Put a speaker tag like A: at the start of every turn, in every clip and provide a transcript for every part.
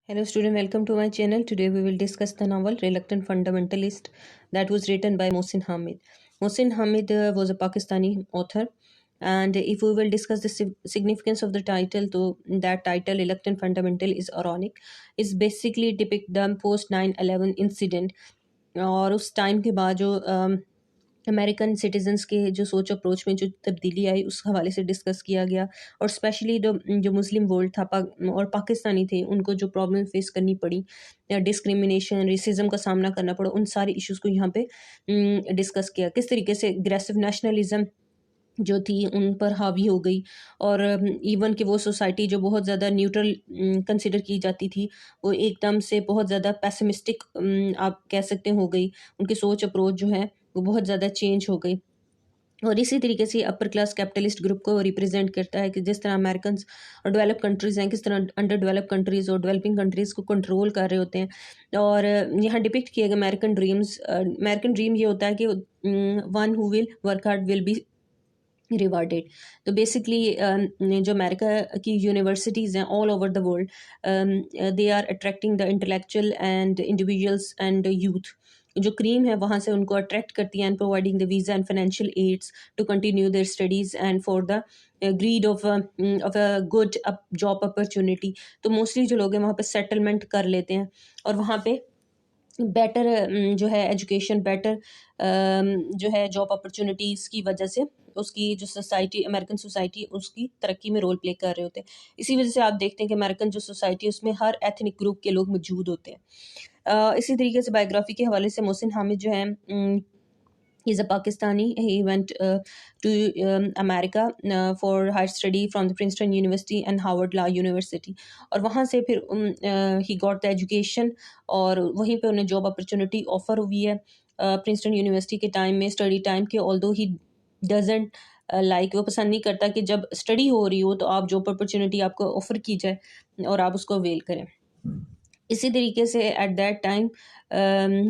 A: Hello student, welcome to my channel. Today we will discuss the novel Reluctant Fundamentalist that was written by Mohsin Hamid. Mohsin Hamid was a Pakistani author, and if we will discuss the significance of the title, to that title Reluctant Fundamental is ironic. It's basically depict the post 9/11 incident और उस time के बाद जो American citizens के जो सोच approach में जो तब्दीली आई उस हवाले से डिस्कस किया गया और स्पेशली जो जो मुस्लिम वर्ल्ड था और पाकिस्तानी थे उनको जो प्रॉब्लम फेस करनी पड़ी या डिस्क्रिमिनेशन रेसिज्म का सामना करना पड़ा उन सारे इश्यूज़ को यहाँ पे डिस्कस किया किस तरीके से एग्रेसिव नेशनलिज्म जो थी उन पर हावी हो गई और इवन कि वो सोसाइटी जो बहुत ज़्यादा न्यूट्रल कंसिडर की जाती थी वो एकदम से बहुत ज़्यादा पेसिमिस्टिक आप कह सकते हो गई उनकी सोच अप्रोच जो है वो बहुत ज़्यादा चेंज हो गई और इसी तरीके से अपर क्लास कैपिटलिस्ट ग्रुप को रिप्रेजेंट करता है कि जिस तरह अमेरिकन और डेवलप कंट्रीज़ हैं किस तरह अंडर डेवलप कंट्रीज़ और डेवलपिंग कंट्रीज़ को कंट्रोल कर रहे होते हैं और यहाँ डिपिक्ट किया गया अमेरिकन ड्रीम ये होता है कि one who will work hard will be rewarded तो बेसिकली जो अमेरिका की यूनिवर्सिटीज़ हैं all over the world they are attracting the intellectual and individuals and youth जो क्रीम है वहाँ से उनको अट्रैक्ट करती है and providing the visa and financial aids to continue their studies and for the greed of a good job opportunity तो mostly जो लोग हैं वहाँ पे सेटलमेंट कर लेते हैं और वहाँ पे बेटर जो है एजुकेशन बेटर जो है जॉब अपॉर्चुनिटीज़ की वजह से उसकी जो सोसाइटी अमेरिकन सोसाइटी उसकी तरक्की में रोल प्ले कर रहे होते हैं इसी वजह से आप देखते हैं कि अमेरिकन जो सोसाइटी है उसमें हर एथनिक ग्रुप के लोग मौजूद होते हैं इसी तरीके से बायोग्राफी के हवाले से मोहसिन हामिद जो है he's a Pakistani. He went to America for higher study from the Princeton University and Harvard Law University. और वहाँ से फिर he got the education और वहीं पे उन्हें जॉब अपॉर्चुनिटी ऑफर हुई है प्रिंसटन यूनिवर्सिटी के टाइम में स्टडी टाइम के ऑल्दो ही डजेंट लाइक वो पसंद नहीं करता कि जब स्टडी हो रही हो तो आप जॉब अपॉर्चुनिटी आपको ऑफर की जाए और आप उसको अवेल करें इसी तरीके से at that time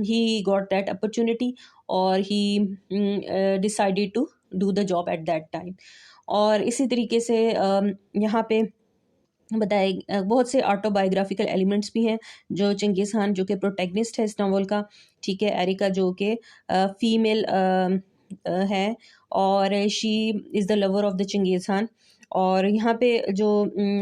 A: he got that opportunity और he decided to do the job at that time और इसी तरीके से यहाँ पे बताए बहुत से ऑटोबायोग्राफिकल एलिमेंट्स भी हैं जो चंगेज़ खान जो कि प्रोटैगनिस्ट है इस नावल का ठीक है एरिका जो कि फीमेल है और she is the lover of the Changez Khan और यहाँ पे जो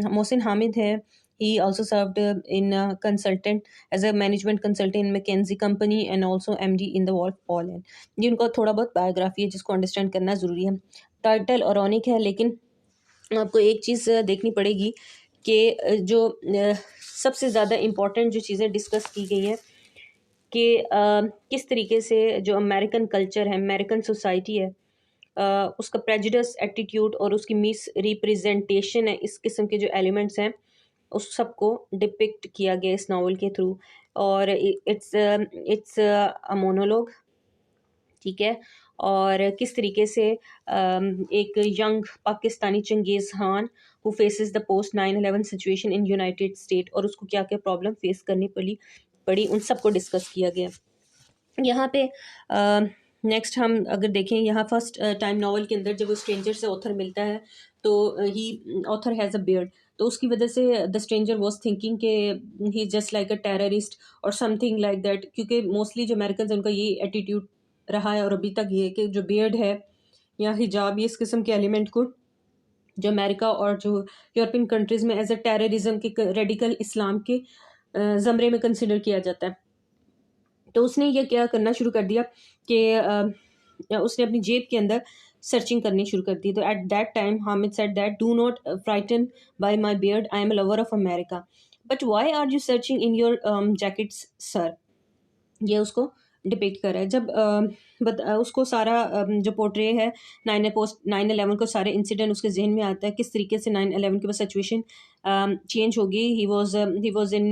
A: मोहसिन हामिद है he also served in consultant as a management consultant in McKinsey company and also MD in the Wolf Poland ये उनका थोड़ा बहुत बायोग्राफी है जिसको अंडरस्टैंड करना ज़रूरी है टाइटल ऑरोनिक है लेकिन आपको एक चीज़ देखनी पड़ेगी कि जो सबसे ज़्यादा इम्पोर्टेंट जो चीज़ें डिस्कस की गई हैं कि किस तरीके से जो अमेरिकन कल्चर है अमेरिकन सोसाइटी है उसका प्रेजुडिस एटीट्यूड और उसकी मिस रिप्रेजेंटेशन है इस किस्म के जो एलिमेंट्स हैं उस सबको डिपिक्ट किया गया इस नावल के थ्रू और इट्स अ मोनोलॉग ठीक है और किस तरीके से एक young Pakistani Changez Khan who faces the post 9/11 situation in United state और उसको क्या क्या प्रॉब्लम फेस करनी पड़ी उन सबको डिस्कस किया गया यहाँ पे नेक्स्ट हम अगर देखें यहाँ फर्स्ट टाइम नावल के अंदर जब वो स्ट्रेंजर से ऑथर मिलता है तो ही ऑथर हैज़ अ बियर्ड तो उसकी वजह से द स्ट्रेंजर वाज थिंकिंग के ही जस्ट लाइक अ टेररिस्ट और समथिंग लाइक दैट क्योंकि मोस्टली जो अमेरिकन हैं उनका ये एटीट्यूड रहा है और अभी तक ये कि जो बियर्ड है या हिजाब ये इस किस्म के एलिमेंट को जो अमेरिका और जो यूरोपियन कंट्रीज़ में एज अ टेररिज्म के रेडिकल इस्लाम के ज़मरे में कंसिडर किया जाता है तो उसने ये क्या करना शुरू कर दिया कि उसने अपनी जेब के अंदर सर्चिंग करनी शुरू कर दी तो at that time Hamid said that do not frighten by my beard I am a lover of America but why are you searching in your jackets sir ये उसको डिपिक्ट कर रहा है जब उसको सारा जो पोर्ट्रे है 9/11 को सारे इंसिडेंट उसके जहन में आता है किस तरीके से 9/11 के बाद सिचुएशन चेंज हो गई he was in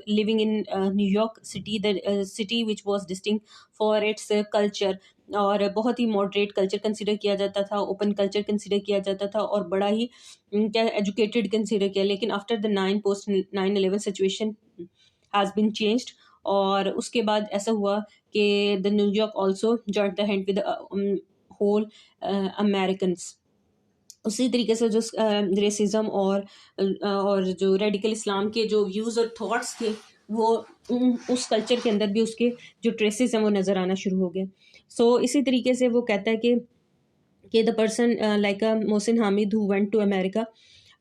A: living in New York city the city which was distinct for its culture और बहुत ही मॉडरेट कल्चर कंसिडर किया जाता था ओपन कल्चर कंसिडर किया जाता था और बड़ा ही क्या एजुकेटेड कंसिडर किया लेकिन after the post 9/11 situation has been changed और उसके बाद ऐसा हुआ कि the New York also joint the hand with whole Americans उसी तरीके से जो रेसिज्म और जो रेडिकल इस्लाम के जो व्यूज़ और थॉट्स थे वो उस कल्चर के अंदर भी उसके जो ट्रेसेस हैं वो नज़र आना शुरू हो गए। सो इसी तरीके से वो कहता है कि the person like Mohsin Hamid who went to America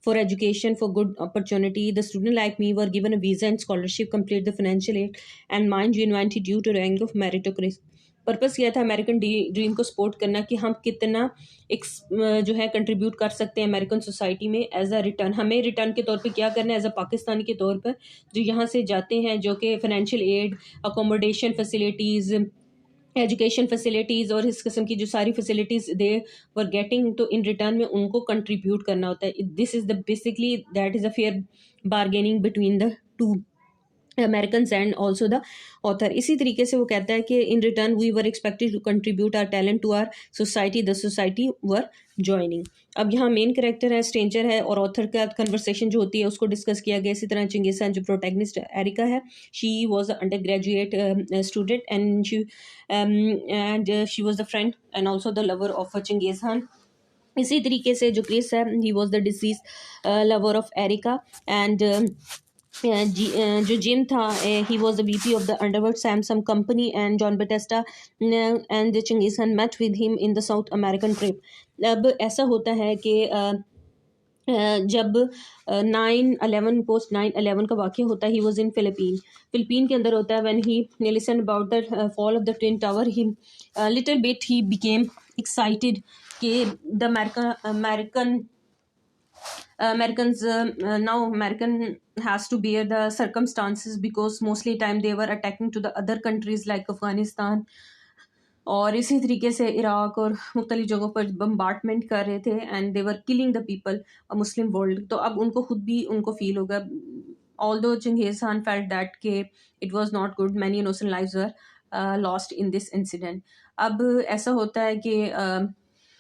A: for education, for good opportunity. The student like me were given a visa and scholarship, complete the financial aid, and mind you, invited due to rank of meritocracy. Purpose यह था American dream को support करना कि हम कितना एक जो है कंट्रीब्यूट कर सकते हैं अमेरिकन सोसाइटी में एज अ रिटर्न। हमें रिटर्न के तौर पे क्या करना है एज अ पाकिस्तानी के तौर पर जो यहाँ से जाते हैं, जो कि financial aid, accommodation facilities, education facilities और इस किस्म की जो सारी फैसिलिटीज़ दे वर गेटिंग, तो इन रिटर्न में उनको कंट्रीब्यूट करना होता है। This is the basically that is a fair bargaining between the two American and also the author. इसी तरीके से वो कहता है कि in return we were expected to contribute our talent to our society, the society were joining. अब यहाँ main character है, स्ट्रेंजर है, और ऑथर का कन्वर्सेशन जो होती है उसको डिस्कस किया गया। इसी तरह चंगेज़ खान जो प्रोटैगनिस्ट एरिका है, she was undergraduate student and she was the friend and also the lover of Changez Khan. इसी तरीके से जो क्रिस है, he was the deceased lover of Erica and जो जिम था, he was the VP of the underworld Samsung company and Juan Bautista and Changez Khan met with him in the South American trip. अब ऐसा होता है कि जब 9/11 post 9/11 का वाक़या होता है, ही वॉज इन फिलिपीन के अंदर होता है। When he listen about the fall of the twin tower, he little bit he became excited कि the Americans now American has to bear the circumstances because mostly time they were attacking to the other countries like Afghanistan और इसी तरीके से Iraq और मुख्तलिफ जगहों पर bombardment कर रहे थे and they were killing the people Muslim world. तो अब उनको खुद भी उनको फील होगा, although Changez Khan felt that के it was not good, many innocent lives were lost in this incident. अब ऐसा होता है कि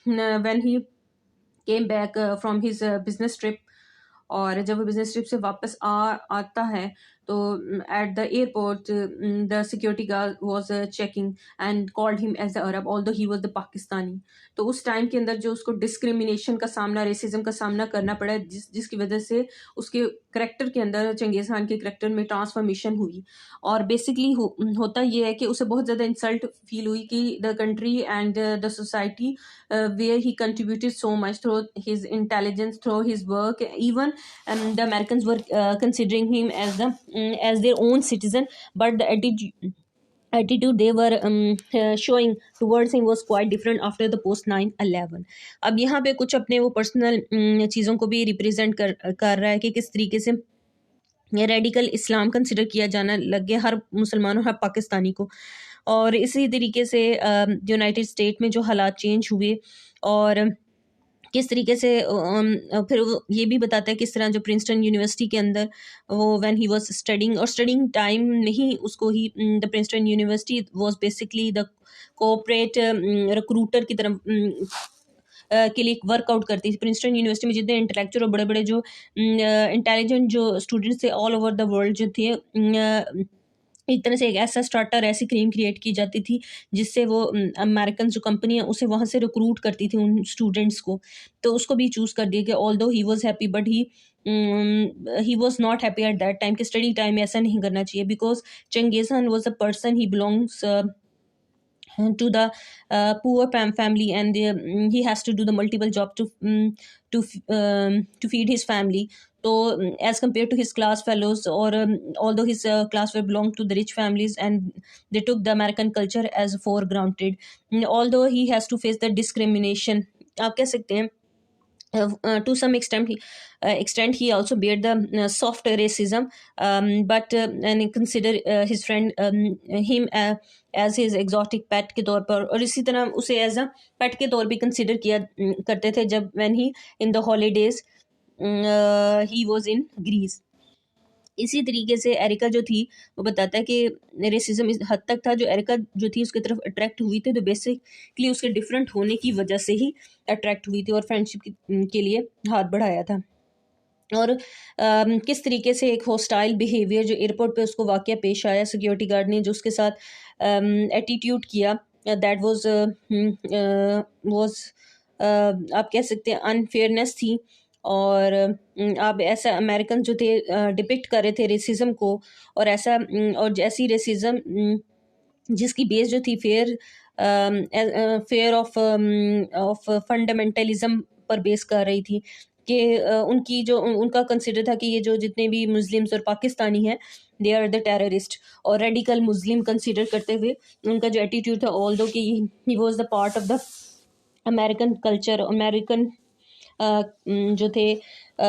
A: when he came back from his business trip, और जब वो बिजनेस ट्रिप से वापस आता है तो at the airport the security guard was checking and called him as the Arab although he was the Pakistani. तो उस टाइम के अंदर जो उसको डिस्क्रिमिनेशन का सामना, रेसिज्म का सामना करना पड़ा, जिसकी वजह से उसके करेक्टर के अंदर, चंगेज़ खान के करेक्टर में ट्रांसफॉर्मेशन हुई। और बेसिकली होता ये है कि उसे बहुत ज़्यादा इंसल्ट फील हुई कि the country and the society where he contributed so much through his intelligence, through his work. Even the Americans were considering him as their own citizen, but the attitude they were showing towards him was quite different after the post 9/11। अब यहाँ पे कुछ अपने वो personal चीज़ों को भी represent कर रहा है कि किस तरीके से ये रेडिकल इस्लाम कंसिडर किया जाना लग गया हर मुसलमान और हर पाकिस्तानी को। और इसी तरीके से यूनाइटेड स्टेट में जो हालात चेंज हुए और किस तरीके से फिर वो ये भी बताता है किस तरह जो प्रिंसटन यूनिवर्सिटी के अंदर वो व्हेन ही वाज स्टडिंग, और स्टडिंग टाइम में ही उसको ही the Princeton university was basically the corporate recruiter की तरफ के लिए वर्कआउट करती थी। प्रिंसटन यूनिवर्सिटी में जितने इंटेलेक्चुअल और बड़े बड़े जो इंटेलिजेंट जो स्टूडेंट्स थे ऑल ओवर द वर्ल्ड जो थे, एक तरह से एक ऐसा स्टार्टर, ऐसी क्रीम क्रिएट की जाती थी जिससे वो अमेरिकन जो कंपनी है उसे वहाँ से रिक्रूट करती थी उन स्टूडेंट्स को। तो उसको भी चूज़ कर दिया कि although he was happy but he was not happy at that time कि स्टडी टाइम में ऐसा नहीं करना चाहिए, because Changez Khan was a person, he belongs to the poor family, and he has to do the multiple job to feed his family. So as compared to his class fellows, or although his class were belonged to the rich families and they took the American culture as for granted, although he has to face the discrimination, आप कह सकते हैं to some extent he also bear the soft racism, but and consider his friend him as his exotic pet के तौर पर, और इसी तरह उसे एज अ पेट के तौर भी कंसिडर किया करते थे जब when he in the holidays he was in Greece। इसी तरीके से एरिका जो थी वो बताता है कि रेसिज्म इस हद तक था जो एरिका जो थी उसकी तरफ अट्रैक्ट हुई थी तो बेसिकली उसके डिफरेंट होने की वजह से ही अट्रैक्ट हुई थी और फ्रेंडशिप के लिए हाथ बढ़ाया था। और किस तरीके से एक हॉस्टाइल बिहेवियर जो एयरपोर्ट पे उसको वाकया पेश आया, सिक्योरिटी गार्ड ने जो उसके साथ एटीट्यूड किया, दैट वाज आप कह सकते हैं अनफेयरनेस थी। और आप ऐसा अमेरिकन जो थे डिपिक्ट कर रहे थे रेसिज्म को, और ऐसा और जैसी रेसिज्म जिसकी बेस जो थी फेयर ऑफ फंडामेंटलिज्म पर बेस कर रही थी, कि उनका कंसिडर था कि ये जो जितने भी मुस्लिम्स और पाकिस्तानी हैं, दे आर द टेररिस्ट, और रेडिकल मुस्लिम कंसिडर करते हुए उनका जो एटीट्यूड था, ऑल दो कि he was the part of the American culture, American जो थे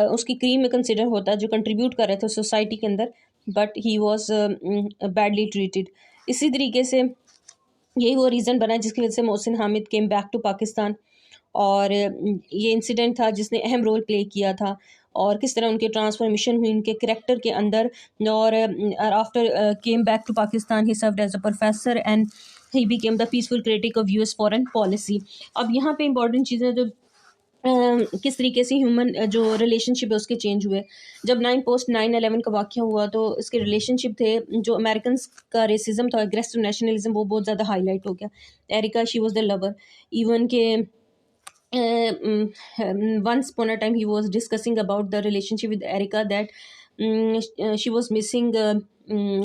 A: उसकी क्रीम में कंसिडर होता, जो कंट्रीब्यूट कर रहे थे सोसाइटी के अंदर, but he was badly treated. इसी तरीके से यही वो रीज़न बना जिसकी वजह से Mohsin Hamid came back to Pakistan, और ये इंसिडेंट था जिसने अहम रोल प्ले किया था, और किस तरह उनके ट्रांसफॉर्मेशन हुई उनके करेक्टर के अंदर। और after came back to Pakistan he served as a professor and he became the peaceful critic of US foreign policy. अब यहाँ पे इंपॉर्टेंट चीज़ें जो किस तरीके से ह्यूमन जो रिलेशनशिप है उसके चेंज हुए। जब 9/11 का वाक़या हुआ तो इसके रिलेशनशिप थे, जो अमेरिकन का रेसिज्म था, एग्रेसिव नेशनलिज्म, वो बहुत ज़्यादा हाईलाइट हो गया। Erica she was the lover, even के once upon a time he was discussing about the relationship with Erica, that she was missing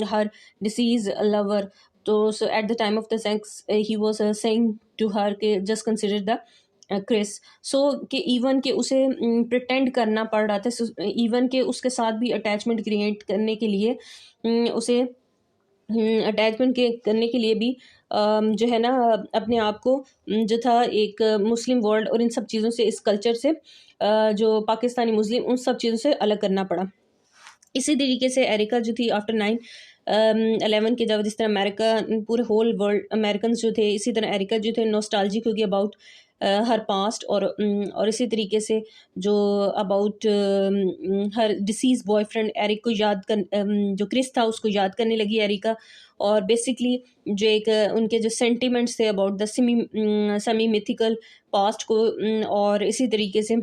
A: her deceased lover. So at the time of the sex he was saying to her कि just consider the Chris. सो कि even के उसे pretend करना पड़ रहा था, even के उसके साथ भी अटैचमेंट क्रिएट करने के लिए उसे अटैचमेंट के करने के लिए भी जो है ना अपने आप को जो था एक मुस्लिम वर्ल्ड और इन सब चीज़ों से, इस कल्चर से जो पाकिस्तानी मुस्लिम, उन सब चीज़ों से अलग करना पड़ा। इसी तरीके से एरिका जो थी आफ्टर 9/11 के, जब जिस तरह अमेरिका पूरे होल वर्ल्ड अमेरिकन जो थे, इसी तरह एरिका जो थे नॉस्टैल्जिक होगी अबाउट हर पास्ट, और इसी तरीके से जो about her disease boyfriend Eric को याद कर, जो क्रिस था उसको याद करने लगी एरिका। और बेसिकली जो एक उनके जो सेंटिमेंट्स थे about the semi mythical past को, और इसी तरीके से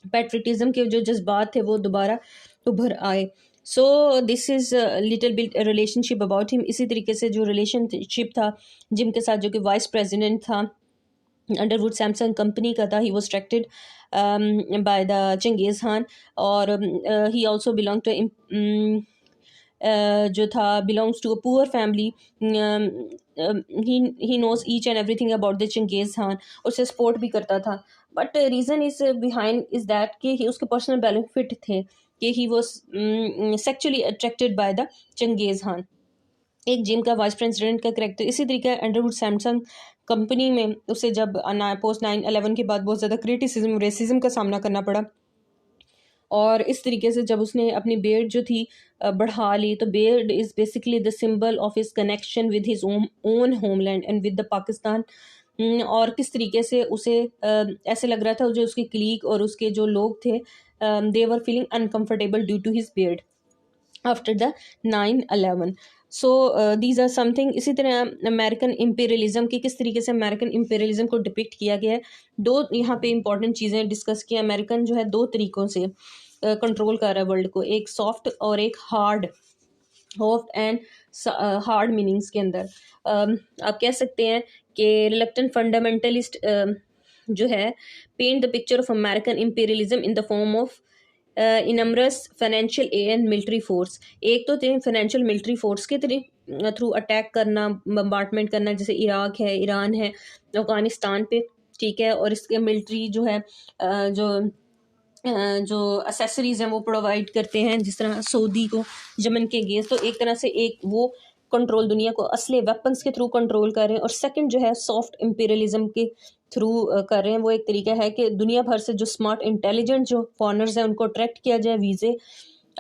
A: पैट्रियटिज्म के जो जज्बात थे वो दोबारा उभर आए। So this is little bit relationship about him. इसी तरीके से जो रिलेशनशिप था जिम के साथ, जो कि वाइस प्रेसिडेंट था अंडरवुड सैमसंग कंपनी का था, he was attracted by the Changez Khan, और ही ऑल्सो बिलोंग टू जो था belongs to a poor family. He knows each and everything about the Changez Khan, उसे सपोर्ट भी करता था। But reason is behind is that कि उसके पर्सनल बेनिफिट थे, कि he was sexually attracted by the Changez Khan, एक जिम का वाइस प्रेसिडेंट का करेक्टर। इसी तरीके अंडरवुड सैमसंग कंपनी में उसे जब पोस्ट 9/11 के बाद बहुत ज़्यादा क्रिटिसिज्म, रेसिज्म का सामना करना पड़ा, और इस तरीके से जब उसने अपनी बियर्ड जो थी बढ़ा ली, तो beard is basically the symbol of his connection with his own homeland and with the Pakistan. और किस तरीके से उसे ऐसे लग रहा था, जो उसके क्लीग और उसके जो लोग थे, they were feeling uncomfortable due to his beard after the 9/11। So these are something. इसी तरह अमेरिकन इम्पीरियलिज्म की किस तरीके से अमेरिकन इम्पीरियलिज्म को डिपिक्ट किया गया है, दो यहाँ पे इंपॉर्टेंट चीज़ें डिस्कस की। अमेरिकन जो है दो तरीक़ों से कंट्रोल कर रहा है वर्ल्ड को, एक सॉफ्ट और एक hard. Soft and hard meanings के अंदर आप कह सकते हैं कि रिलक्टेंट फंडामेंटलिस्ट जो है paint the picture of American imperialism in the form of enormous financial and military force. एक तो थे फाइनेंशियल मिलिट्री फोर्स के थ्रू अटैक करना, बम्बार्टमेंट करना, जैसे इराक है, ईरान है, अफगानिस्तान पे, ठीक है, और इसके मिलिट्री जो है जो एसेसरीज हैं वो प्रोवाइड करते हैं, जिस तरह सऊदी को यमन के अगेंस्ट। तो एक तरह से एक वो कंट्रोल दुनिया को असले वेपन्स के थ्रू कंट्रोल कर रहे हैं, और सेकंड जो है सॉफ्ट इम्पीरियलिज्म के थ्रू कर रहे हैं। वो एक तरीका है कि दुनिया भर से जो स्मार्ट इंटेलिजेंट जो फॉरनर्स हैं उनको अट्रैक्ट किया जाए वीज़े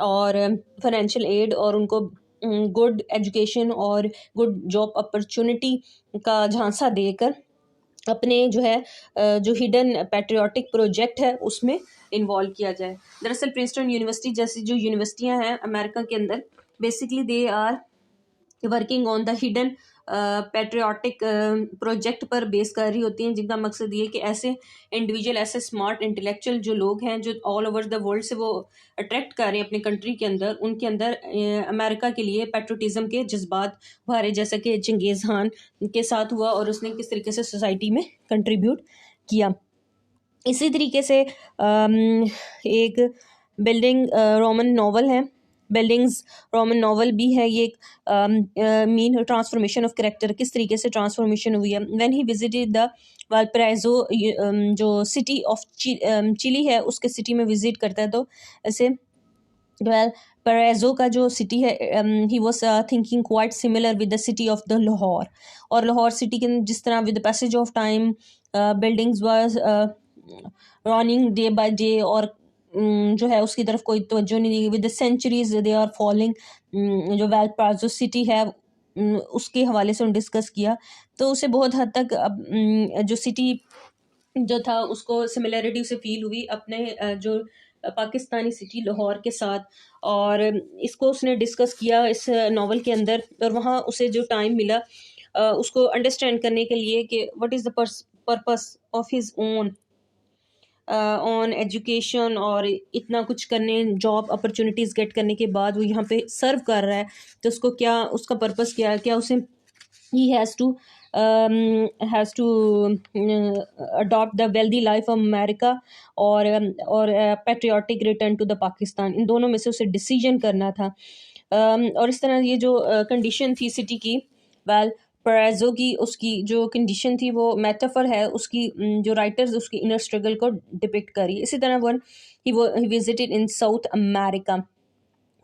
A: और फाइनेंशियल एड, और उनको गुड एजुकेशन और गुड जॉब अपॉर्चुनिटी का झांसा देकर अपने जो है जो हिडन पैट्रियोटिक प्रोजेक्ट है उसमें इन्वॉल्व किया जाए। दरअसल प्रिंसटन यूनिवर्सिटी जैसी जो यूनिवर्सिटियां हैं अमेरिका के अंदर, basically they are working on the hidden patriotic project पर बेस कर रही होती हैं, जिनका मकसद ये कि ऐसे इंडिविजुअल, ऐसे स्मार्ट इंटेलेक्चुअल जो लोग हैं जो ऑल ओवर द वर्ल्ड से वो अट्रैक्ट कर रहे हैं अपने कंट्री के अंदर, उनके अंदर अमेरिका के लिए पैट्रियोटिज्म के जज्बात भरे, जैसा कि चंगेज़ खान के साथ हुआ और उसने किस तरीके से सोसाइटी में कंट्रीब्यूट किया। इसी तरीके से एक बिल्डिंग रोमन नॉवल है, बिल्डिंग्स रोमन नॉवल भी है। ये एक मीन ट्रांसफॉर्मेशन ऑफ करेक्टर, किस तरीके से ट्रांसफॉर्मेशन हुई है। व्हेन ही विजिटेड द वालपराइजो, जो सिटी ऑफ चिली है उसके सिटी में विजिट करता है, तो ऐसे वेल पेरेजो का जो सिटी है, he was thinking quite similar with the city of the Lahore. और लाहौर सिटी के जिस तरह with the passage of time buildings was running day by day, और जो है उसकी तरफ कोई तवज्जो नहीं दी। With the centuries they are falling, जो वेलप्राजो सिटी है उसके हवाले से उन्होंने डिस्कस किया। तो उसे बहुत हद तक जो सिटी जो था उसको सिमिलरिटी उसे फील हुई अपने जो पाकिस्तानी सिटी लाहौर के साथ। और इसको उसने डिस्कस किया इस नावल के अंदर, और वहाँ उसे जो टाइम मिला उसको अंडरस्टैंड करने के लिए कि what is the purpose of his own on education, और इतना कुछ करने, जॉब अपॉर्चुनिटीज़ गेट करने के बाद वो यहाँ पे सर्व कर रहा है, तो उसको क्या, उसका पर्पस क्या है, क्या उसे he has to adopt the wealthy life of America और patriotic return to the Pakistan। इन दोनों में से उसे डिसीजन करना था। और इस तरह ये जो कंडीशन थी सिटी की, वेल पेरेजो की, उसकी जो कंडीशन थी वो मेटाफर है उसकी, जो राइटर्स उसकी इनर स्ट्रगल को डिपिक्ट करी। इसी तरह one he visited in south America.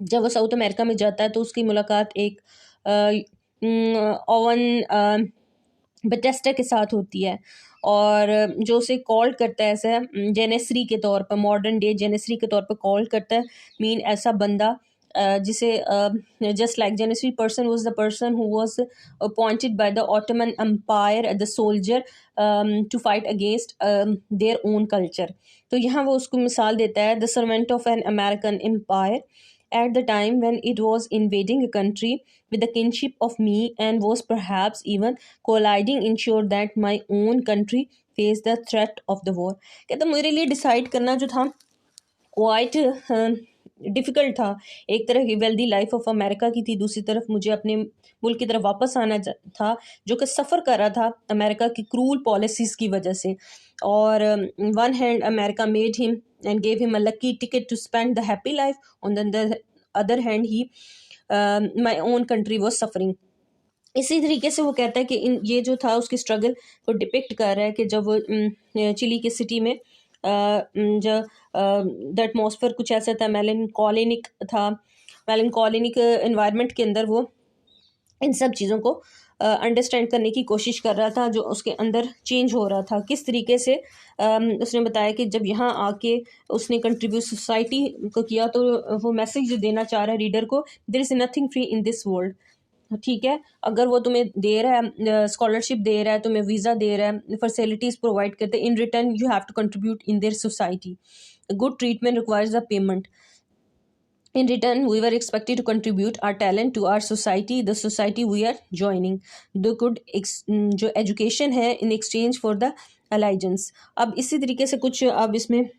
A: जब वो साउथ अमेरिका में जाता है तो उसकी मुलाकात एक ओवन बटेस्टा के साथ होती है, और जो उसे कॉल करता है ऐसा जेनेसरी के तौर पर, मॉडर्न डे जेनेसरी के तौर पर कॉल करता है। मीन ऐसा बंदा जिसे just like Janissary person was the person who was appointed by the Ottoman Empire as the soldier to fight against their own culture. तो यहाँ वो उसको मिसाल देता है, the servant of an American empire at the time when it was invading a country with the kinship of me and was perhaps even colliding ensure that my own country faced the threat of the war। कहता मेरे लिए decide करना जो था quite difficult था। एक तरफ की वेल्दी लाइफ ऑफ अमेरिका की थी, दूसरी तरफ मुझे अपने मुल्क की तरफ वापस आना था, जो कि सफ़र कर रहा था अमेरिका की क्रूल पॉलिसीज़ की वजह से। और one hand America made him and gave him a lucky ticket to spend the happy life, on the other hand he my own country was suffering। इसी तरीके से वो कहता है कि ये जो था उसकी स्ट्रगल को डिपिक्ट कर रहा है कि जब वो चिली के सिटी में जो द एटमॉस्फेयर कुछ ऐसा था, मेलनकॉलिनिक था, मेलनकॉलिनिक एनवायरनमेंट के अंदर वो इन सब चीज़ों को अंडरस्टैंड करने की कोशिश कर रहा था, जो उसके अंदर चेंज हो रहा था। किस तरीके से उसने बताया कि जब यहाँ आके उसने कंट्रीब्यूट सोसाइटी को किया, तो वो मैसेज देना चाह रहा है रीडर को, there is nothing free in this world. ठीक है, अगर वो तुम्हें दे रहा है, स्कॉलरशिप दे रहा है, तुम्हें वीज़ा दे रहा है, फैसिलिटीज़ प्रोवाइड करते हैं, in return you have to contribute in their society. Good treatment requires a payment. In return, we were expected to contribute our talent to our society, the society we are joining. The good जो education है in exchange for the allegiance। अब इसी तरीके से कुछ अब इसमें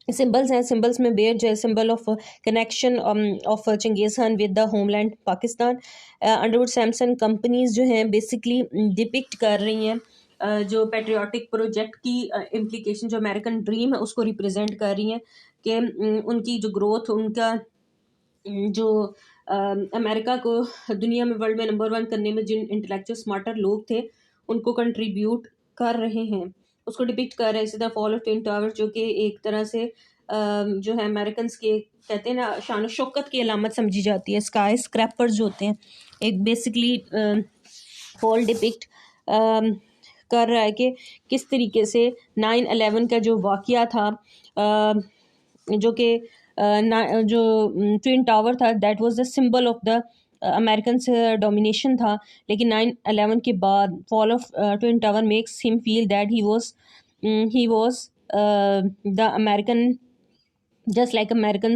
A: symbols हैं। सिंबल्स में बेयर जो है symbol of connection of Changez Khan with the homeland Pakistan. Underwood Samson companies जो हैं बेसिकली डिपिक्ट कर रही हैं जो पेट्रियाटिक प्रोजेक्ट की इम्प्लीकेशन, जो अमेरिकन ड्रीम है उसको रिप्रेजेंट कर रही हैं कि उनकी जो ग्रोथ, उनका जो अमेरिका को दुनिया में, वर्ल्ड में नंबर 1 करने में जिन इंटेलेक्चुअल स्मार्टर लोग थे उनको कंट्रीब्यूट कर रहे हैं, उसको डिपिक्ट कर रहे हैं। इसी तरह फॉल ऑफ ट्विन टावर जो कि एक तरह से जो है अमेरिकन के कहते हैं ना शान शौकत की अलामत समझी जाती है। स्काई स्क्रैपर्स जो होते हैं, एक बेसिकली फॉल डिपिक्ट कर रहा है कि किस तरीके से 9/11 का जो वाक़या था, जो कि जो ट्विन टावर था, that was the symbol of the American से डोमिनेशन था। लेकिन 9/11 के बाद fall of twin tower makes him feel that he was the American, just like American,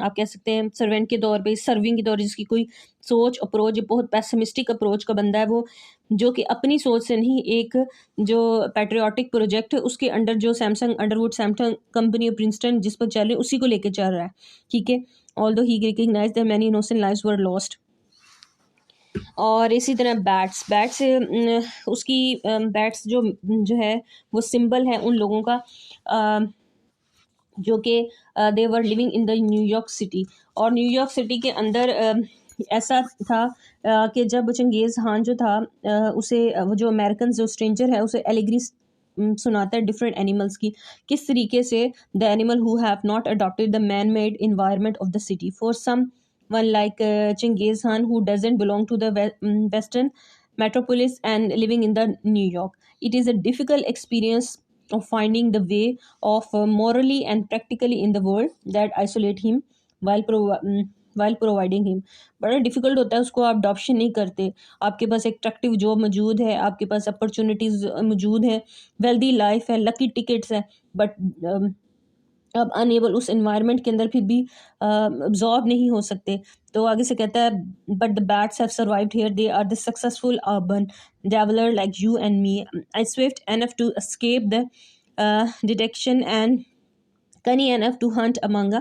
A: आप कह सकते हैं सर्वेंट के तौर पे, सर्विंग के तौर, जिसकी कोई सोच अप्रोच बहुत पैसिमिस्टिक अप्रोच का बंदा है वो, जो कि अपनी सोच से नहीं, एक जो पैट्रियाटिक प्रोजेक्ट है उसके अंडर जो Samsung, Underwood Samsung company of Princeton जिस पर चल रहे उसी को लेके चल रहा है। ठीक है, although he recognise that many innocent lives were lost. और इसी तरह बैट्स बैट्स उसकी बैट्स जो है वो सिंबल है उन लोगों का जो कि they were living in the New York city. और न्यूयॉर्क सिटी के अंदर ऐसा था कि जब चंगेज़ खान जो था उसे वो जो अमेरिकन जो स्ट्रेंजर है उसे एलिगरी सुनाता है डिफरेंट एनिमल्स की, किस तरीके से the animal who have not adopted the man made environment of the city for some one like Chinggis Khan who doesn't belong to the western metropolis and living in the New York. It is a difficult experience of finding the way of morally and practically in the world that isolate him while while providing him. बड़ा difficult होता है, उसको आप adoption नहीं करते, आपके पास एक attractive job मौजूद है, आपके पास अपॉर्चुनिटीज़ मौजूद है, वेल्दी लाइफ है, लकी टिकट्स है, बट अब अनएबल उस एनवायरनमेंट के अंदर फिर भी अब्जॉर्ब नहीं हो सकते। तो आगे से कहता है but the bats have survived here, they are the successful urban traveller like you and me, I swift enough to escape the detection and canny enough to hunt among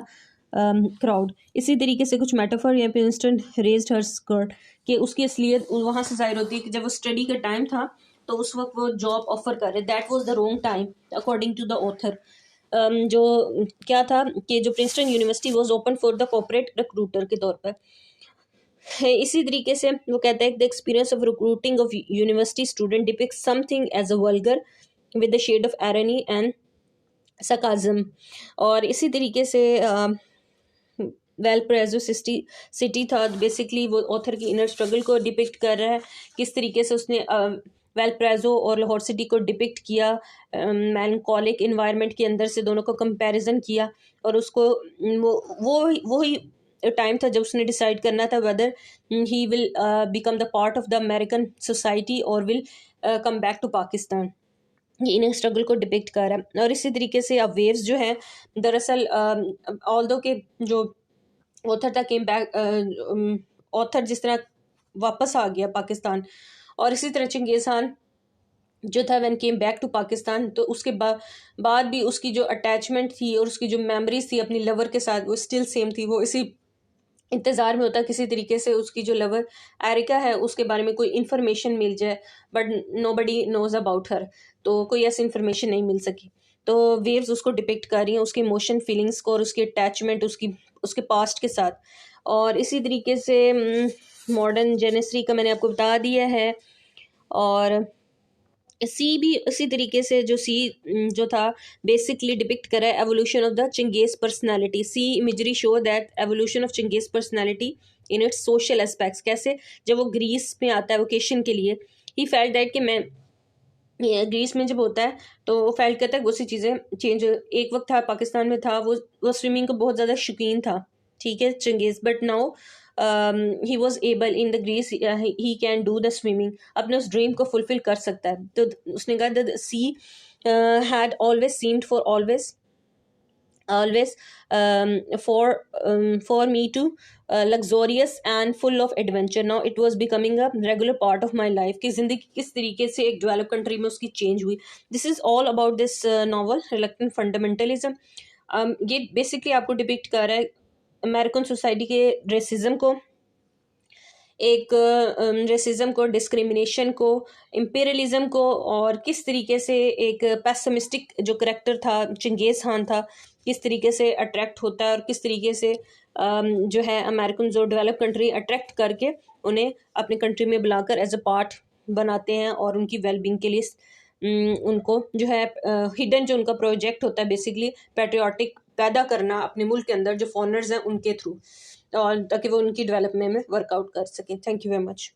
A: crowd. इसी तरीके से कुछ मेटाफर या पे instant raised हर skirt कि उसकी असलियत वहाँ से जाहिर होती है कि जब वो स्टडी का टाइम था तो उस वक्त वो जॉब ऑफर कर रहे, that was the wrong time according to the author. जो क्या था कि जो Princeton university was open for the corporate recruiter के तौर पर है। इसी तरीके से वो कहता है the experience of recruiting of university student depict something as a vulgar with the shade of irony and sarcasm. और इसी तरीके से वेलप्रेजो सिटी था, बेसिकली वो ऑथर की इनर स्ट्रगल को डिपिक्ट कर रहा है, किस तरीके से उसने वेलप्रेजो और लाहौर सिटी को डिपिक्ट किया, मैलंकोलिक इन्वायरमेंट के अंदर से दोनों को कंपैरिजन किया, और उसको वो ही टाइम था जब उसने डिसाइड करना था whether he will become the part of the American society और will come back to Pakistan. ये इन स्ट्रगल को डिपिक्ट कर रहा है। और इसी तरीके से अब वेव्स जो है दरअसल ऑल्दो के जो ऑथर था केम बैक, ऑथर जिस तरह वापस आ गया पाकिस्तान, और इसी तरह चंगेज़ खान जो था when came back to Pakistan, तो उसके बाद भी उसकी जो अटैचमेंट थी और उसकी जो मेमोरीज थी अपनी लवर के साथ वो स्टिल सेम थी। वो इसी इंतज़ार में होता किसी तरीके से उसकी जो लवर एरिका है उसके बारे में कोई इन्फॉर्मेशन मिल जाए, but nobody knows about her, तो कोई ऐसी इन्फॉर्मेशन नहीं मिल सकी। तो वेव्स उसको डिपिक्ट कर रही हैं, उसके इमोशन फीलिंग्स को और उसकी अटैचमेंट उसके पास्ट के साथ। और इसी तरीके से मॉडर्न जेनेसरी का मैंने आपको बता दिया है। और सी भी इसी तरीके से जो सी जो था बेसिकली डिपिक्ट करा है evolution of the Changez personality. See imagery show that evolution of Changez personality in its social aspects. कैसे जब वो ग्रीस में आता है वोकेशन के लिए, ही फेल्ट दैट कि मैं ग्रीस में जब होता है तो वो फेल्ट करता है बहुत सी चीज़ें चेंज। एक वक्त था पाकिस्तान में था वो स्विमिंग का बहुत ज़्यादा शौकीन था, ठीक है Genghis, but now he was able in the Greece he can do the swimming, अपने उस ड्रीम को फुलफिल कर सकता है। तो उसने कहा the she had always seemed for always for me to luxurious and full of adventure. Now it was becoming a regular part of my life कि ज़िंदगी किस तरीके से एक डेवलप कंट्री में उसकी चेंज हुई। This is all about this novel reluctant fundamentalism. ये बेसिकली आपको डिपिक्ट कर रहा है अमेरिकन सोसाइटी के रेसिज्म को, एक रेसिज्म को, डिस्क्रिमिनेशन को, इम्पेरियलिज्म को, और किस तरीके से एक पेसिमिस्टिक जो करेक्टर था चंगेज़ खान था किस तरीके से अट्रैक्ट होता है, और किस तरीके से जो है अमेरिकन जो डेवलप कंट्री अट्रैक्ट करके उन्हें अपनी कंट्री में बुलाकर एज अ पार्ट बनाते हैं, और उनकी वेलबींग के लिए उनको जो है हिडन जो उनका प्रोजेक्ट होता है बेसिकली पैट्रियाटिक पैदा करना अपने मुल्क के अंदर जो फॉरनर्स हैं उनके थ्रू, और ताकि वो उनकी डेवलपमेंट में वर्कआउट कर सकें। Thank you very much.